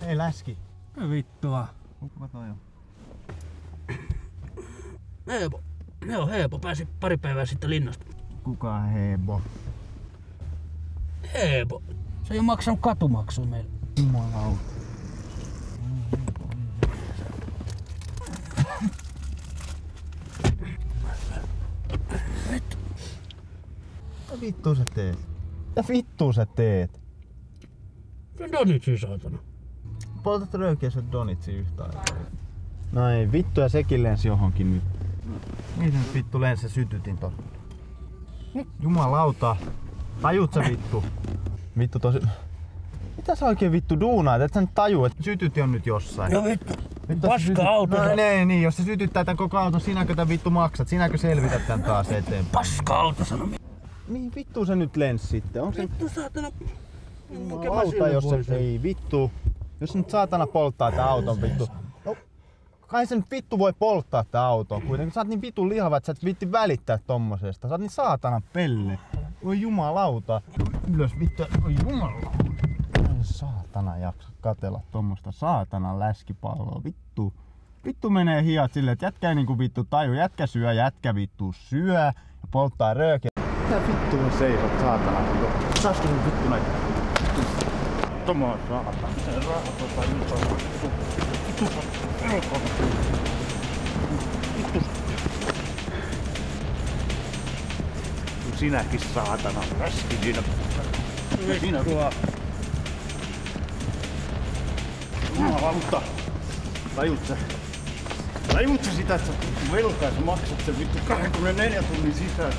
Ei läski. Vittua. Kuka toi on? Heepo. Joo, Heepo pääsi pari päivää sitten linnasta. Kuka Heebo? Heepo. Se ei oo maksanut katumaksua meille. Jumalauta. Mitä vittua sä teet? Mitä vittua sä teet? Se on donitsi, saatana. Poltat röökiä sen donitsi yhtä aikaa. No ei vittu, ja sekin lensi johonkin nyt. Miten vittu lensi sytytin ton? Jumalauta. Tajut sä vittu? Vittu tosi... Mitä sä oikein vittu duunaat? Et sä nyt taju, että sytyti on nyt jossain. No vittu. Paska auto. No niin, jos se sytyttää tän koko auton, sinäkö tän vittu maksat? Sinäkö selvität tän taas eteenpäin? Paska auto sano. Mihin vittu se nyt lensi sitten? Onko se... Vittu saatana. Jumalauta, jos se... Ei vittu. Jos se nyt saatana polttaa tää auton vittu. No, kai se nyt vittu voi polttaa tää auton kuitenkin. Sä oot niin vitun lihava, että sä et viitti välittää tommosesta. Sä oot niin saatana pelle. Oi jumalauta. Ylös vittu. Oi jumalauta. Ei saatana jaksa katella tommosta saatana läskipalloa. Vittu. Vittu menee hiat silleen, että jätkä ei niinku vittu taju. Jätkä syö, jätkä vittu syö ja polttaa röökiä. Mitä vittu on seisot saatana? Saatko sun vittu näitä? Tomo saatana. Se rahatota nyt on. Vittu. Sinäkin saatana. Läski siinä. Siinä tuo. Jumalauta. Tajut sä sitä, että sä velkaa ja sä maksat sen vittu 24 tunnin sisään.